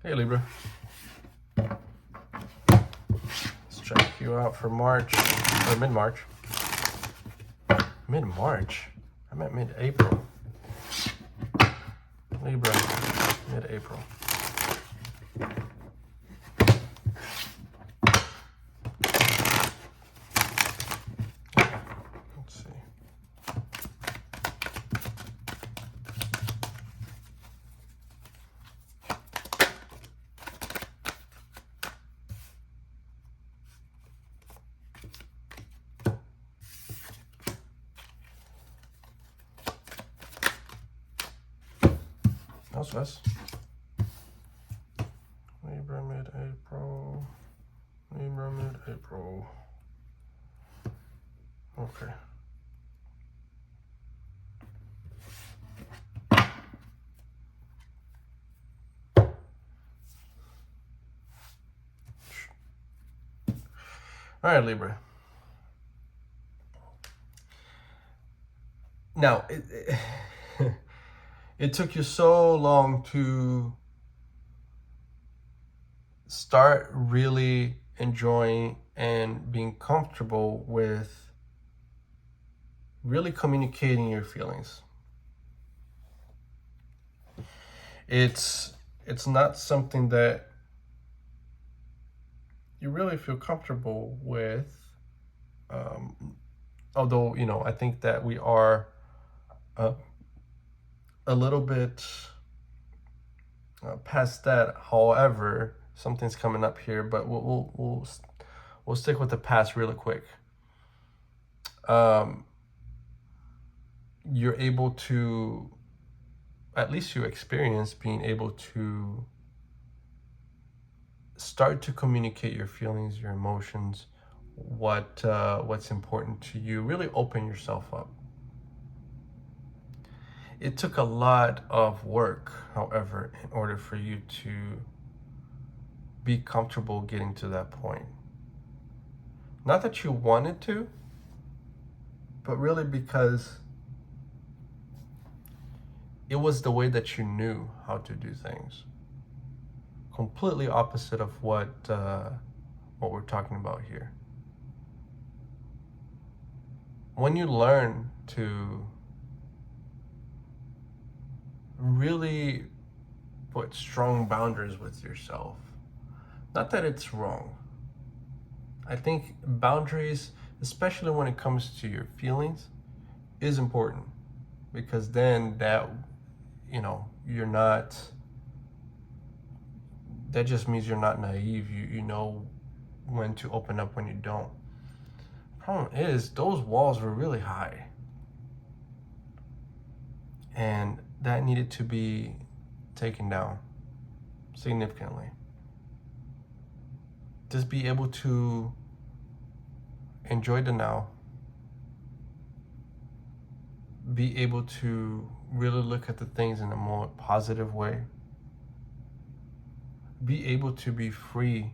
Hey Libra, let's check you out for March, or mid-March. Mid-March? I meant mid-April. Libra, mid-April. Let's see. That was fast. Libra mid-April. Libra mid-April. Okay. All right, Libra. Now, it took you so long to start really enjoying and being comfortable with really communicating your feelings. It's not something that you really feel comfortable with, although, you know, I think that we are a little bit past that. However, something's coming up here, but we'll stick with the past really quick. You're able to, at least you experience being able to start to communicate your feelings, your emotions, what's important to you. Really open yourself up. It took a lot of work, however, in order for you to be comfortable getting to that point. Not that you wanted to, but really because it was the way that you knew how to do things. Completely opposite of what we're talking about here. When you learn to really put strong boundaries with yourself, not that it's wrong. I think boundaries, especially when it comes to your feelings, is important, because then that, you know, that just means you're not naive. You know when to open up, when you don't. Problem is, those walls were really high, and that needed to be taken down significantly. Just be able to enjoy the now. Be able to really look at the things in a more positive way. Be able to be free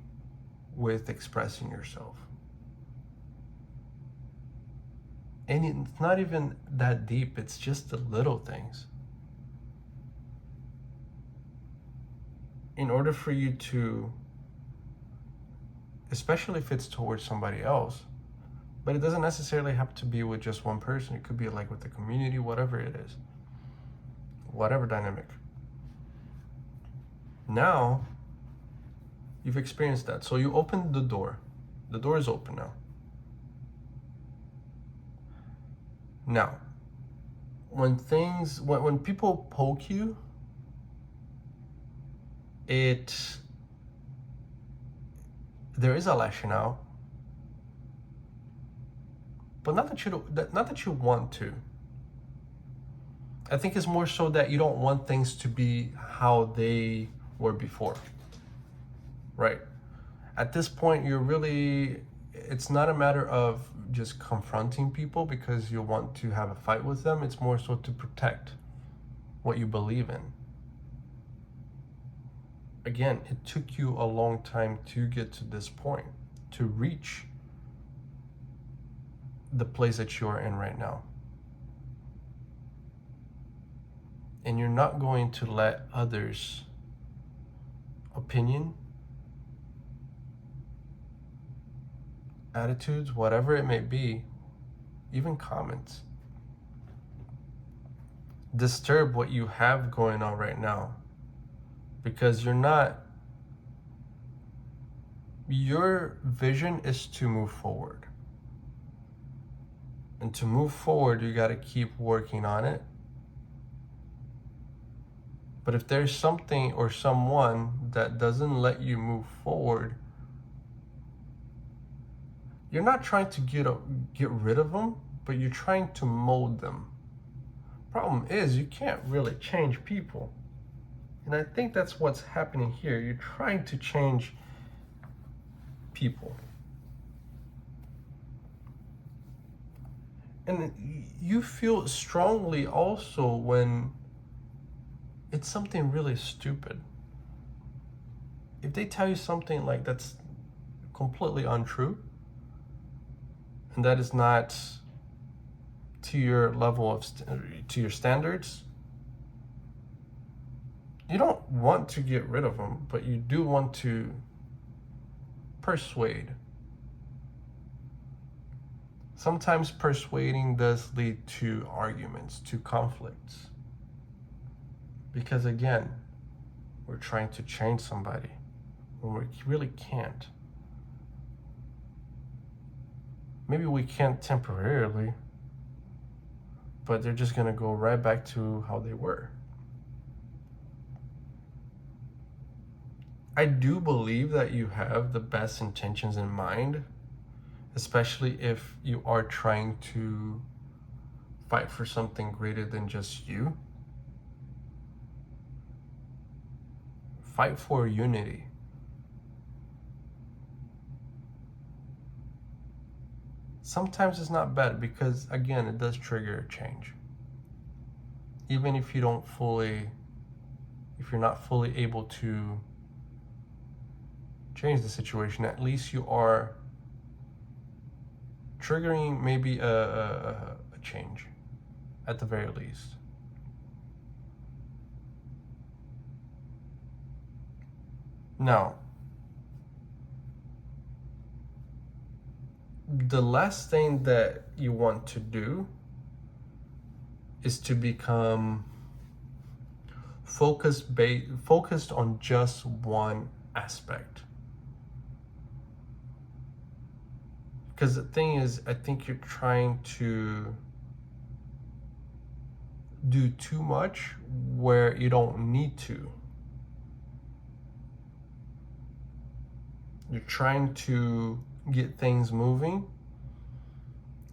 with expressing yourself. And it's not even that deep, it's just the little things. In order for you to, especially if it's towards somebody else, but it doesn't necessarily have to be with just one person. It could be like with the community, whatever it is, whatever dynamic. Now, you've experienced that. So you opened the door. The door is open now. Now, when people poke you, there is a lashing out, but not that you want to. I think it's more so that you don't want things to be how they were before, right? At this point, it's not a matter of just confronting people because you want to have a fight with them. It's more so to protect what you believe in. Again, it took you a long time to get to this point, to reach the place that you are in right now. And you're not going to let others opinion, attitudes, whatever it may be, even comments, disturb what you have going on right now, because your vision is to move forward. And to move forward, you got to keep working on it. But if there's something or someone that doesn't let you move forward, you're not trying to get rid of them, but you're trying to mold them. Problem is, you can't really change people. And I think that's what's happening here. You're trying to change people. And you feel strongly also when it's something really stupid. If they tell you something like that's completely untrue, and that is not to your level of to your standards, you don't want to get rid of them, but you do want to persuade. Sometimes persuading does lead to arguments, to conflicts. Because again, we're trying to change somebody when we really can't. Maybe we can't temporarily, but they're just going to go right back to how they were. I do believe that you have the best intentions in mind, especially if you are trying to fight for something greater than just you. Fight for unity. Sometimes it's not bad because, again, it does trigger a change. Even if you're not fully able to change the situation, at least you are triggering maybe a change, at the very least. Now, the last thing that you want to do is to become focused on just one aspect. Because the thing is, I think you're trying to do too much where you don't need to. You're trying to get things moving,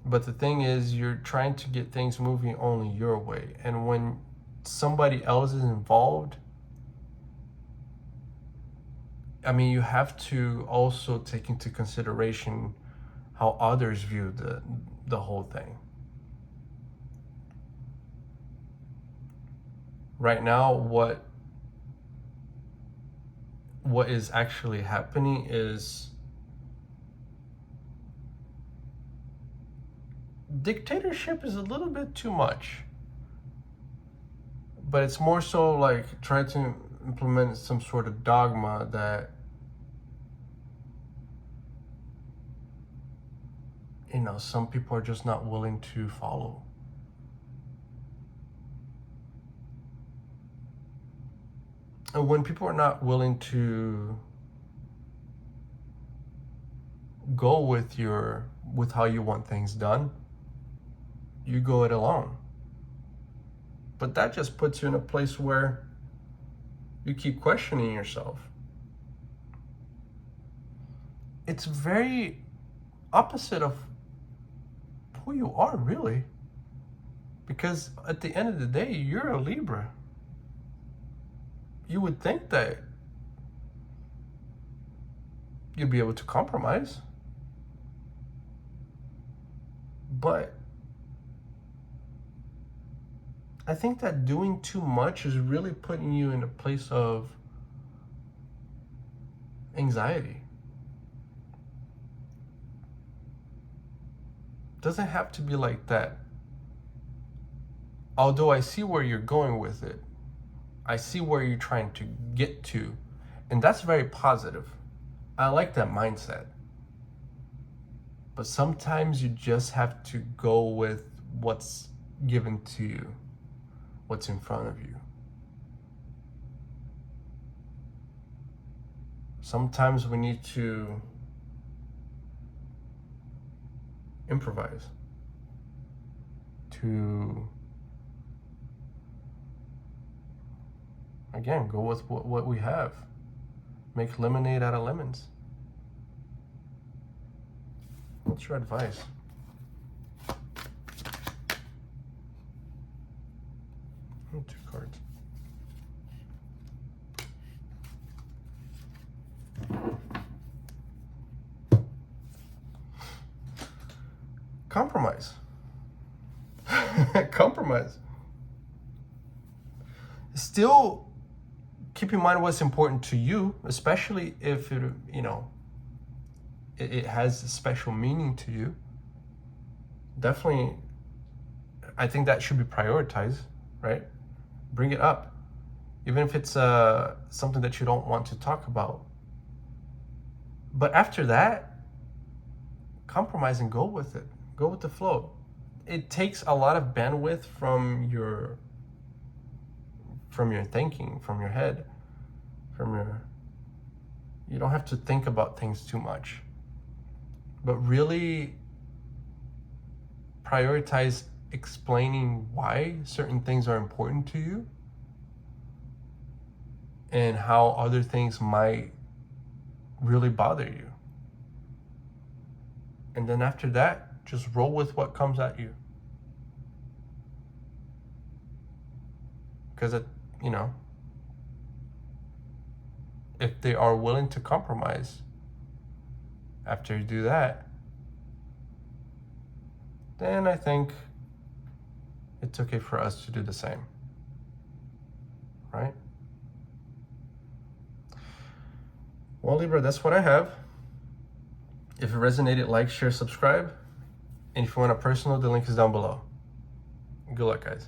but the thing is, you're trying to get things moving only your way. And when somebody else is involved, I mean, you have to also take into consideration how others view the whole thing. Right now, what is actually happening is dictatorship is a little bit too much, but it's more so like trying to implement some sort of dogma that, you know, some people are just not willing to follow. And when people are not willing to go with how you want things done, you go it alone. But that just puts you in a place where you keep questioning yourself. It's very opposite of who you are, really. Because at the end of the day, you're a Libra. You would think that you'd be able to compromise. But I think that doing too much is really putting you in a place of anxiety. Doesn't have to be like that. Although I see where you're going with it. I see where you're trying to get to. And that's very positive. I like that mindset. But sometimes you just have to go with what's given to you, what's in front of you. Sometimes we need to improvise, to, again, go with what we have. Make lemonade out of lemons. What's your advice? Oh, 2 cards. Compromise. Compromise. Still keep in mind what's important to you, especially if it, it has a special meaning to you. Definitely, I think that should be prioritized, right? Bring it up. Even if it's something that you don't want to talk about. But after that, compromise and go with it. Go with the flow. It takes a lot of bandwidth from your thinking, from your head, you don't have to think about things too much. But really prioritize explaining why certain things are important to you and how other things might really bother you. And then after that, just roll with what comes at you. Because, if they are willing to compromise after you do that, then I think it's okay for us to do the same, right? Well, Libra, that's what I have. If it resonated, like, share, subscribe. And if you want a personal, the link is down below. Good luck, guys.